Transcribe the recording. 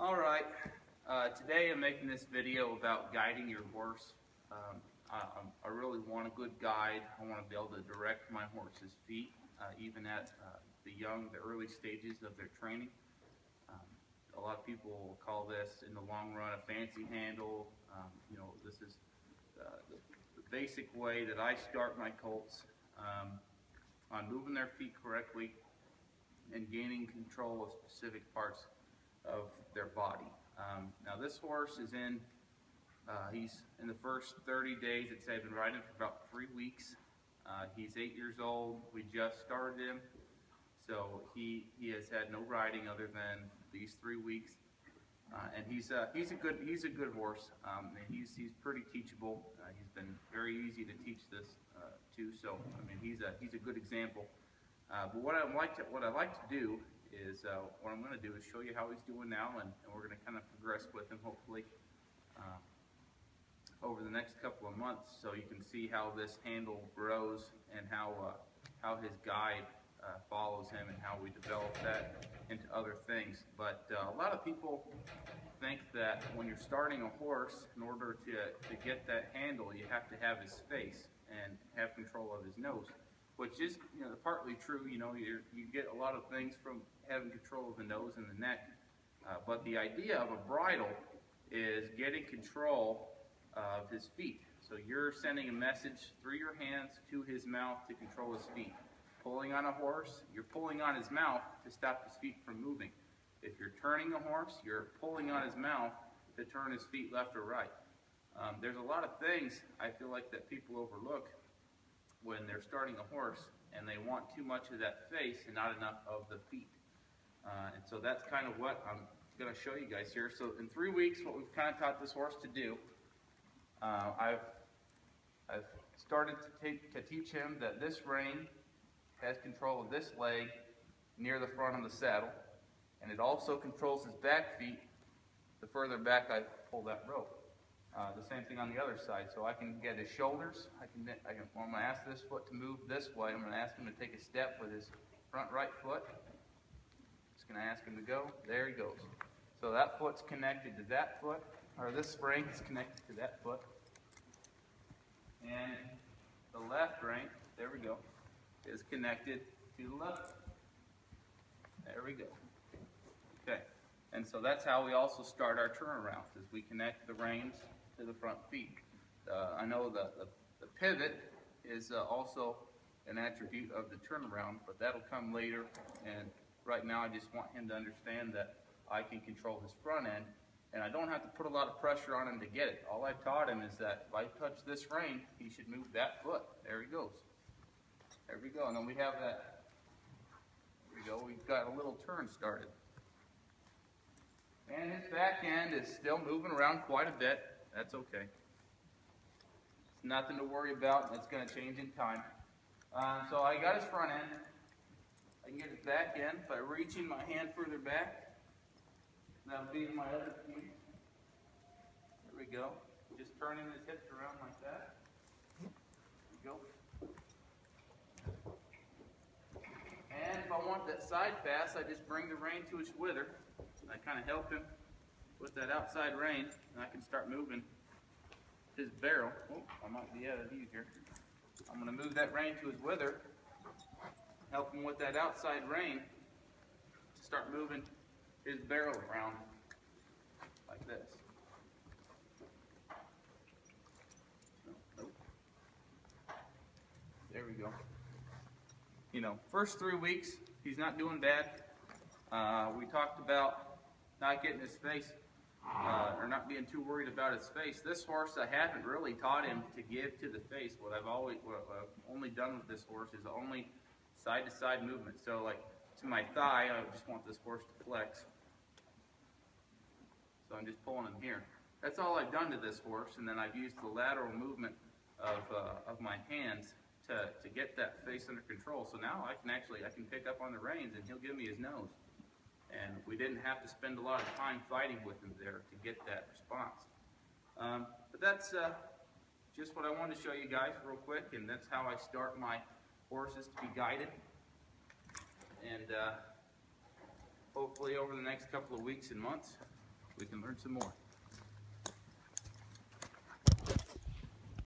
Alright, today I'm making this video about guiding your horse. I really want a good guide. I want to be able to direct my horse's feet, even at the early stages of their training. A lot of people will call this, in the long run, a fancy handle. This is the basic way that I start my colts on moving their feet correctly and gaining control of specific parts of their body. Now this horse is he's in the first 30 days. I've been riding for about 3 weeks. He's 8 years old. We just started him, so he has had no riding other than these 3 weeks. And he's a good horse. And he's pretty teachable. He's been very easy to teach this to. So I mean, he's a good example. But what I like to do is what I'm going to do is show you how he's doing now, and we're going to kind of progress with him hopefully over the next couple of months, so you can see how this handle grows and how his guide follows him and how we develop that into other things. But a lot of people think that when you're starting a horse, in order to get that handle, you have to have his face and have control of his nose, which is partly true. You get a lot of things from having control of the nose and the neck, but the idea of a bridle is getting control of his feet. So you're sending a message through your hands to his mouth to control his feet. Pulling on a horse, you're pulling on his mouth to stop his feet from moving. If you're turning a horse, you're pulling on his mouth to turn his feet left or right. There's a lot of things I feel like that people overlook when they're starting a horse, and they want too much of that face and not enough of the feet. And so that's kind of what I'm going to show you guys here. So in 3 weeks, what we've kind of taught this horse to do, I've started to teach him that this rein has control of this leg near the front of the saddle, and it also controls his back feet the further back I pull that rope. The same thing on the other side. So I can get his shoulders. I'm going to ask this foot to move this way. I'm going to ask him to take a step with his front right foot. Just going to ask him to go. There he goes. So that foot's connected to that foot, or this spring is connected to that foot. And the left rein, there we go, is connected to the left. There we go. Okay. And so that's how we also start our turnarounds, is we connect the reins to the front feet. I know the pivot is also an attribute of the turnaround, but that'll come later. And right now I just want him to understand that I can control his front end, and I don't have to put a lot of pressure on him to get it. All I've taught him is that if I touch this rein, he should move that foot. There he goes. There we go. And then we have that. There we go. We've got a little turn started. And his back end is still moving around quite a bit. That's okay. It's nothing to worry about. That's going to change in time. So I got his front end. I can get his back end by reaching my hand further back. That'll be my other feet. There we go. Just turning his hips around like that. There we go. And if I want that side pass, I just bring the rein to his wither. I kind of help him with that outside rein, and I can start moving his barrel. Oh, I might be out of view here. I'm going to move that rein to his wither, help him with that outside rein to start moving his barrel around like this. Nope. There we go. First 3 weeks, he's not doing bad. We talked about not getting his face, or not being too worried about his face. This horse, I haven't really taught him to give to the face. What I've only done with this horse is only side-to-side movement. So like to my thigh, I just want this horse to flex. So I'm just pulling him here. That's all I've done to this horse, and then I've used the lateral movement of my hands to get that face under control. So now I can pick up on the reins, and he'll give me his nose. And we didn't have to spend a lot of time fighting with him there to get that response. But that's just what I wanted to show you guys real quick, and that's how I start my horses to be guided. And hopefully over the next couple of weeks and months, we can learn some more.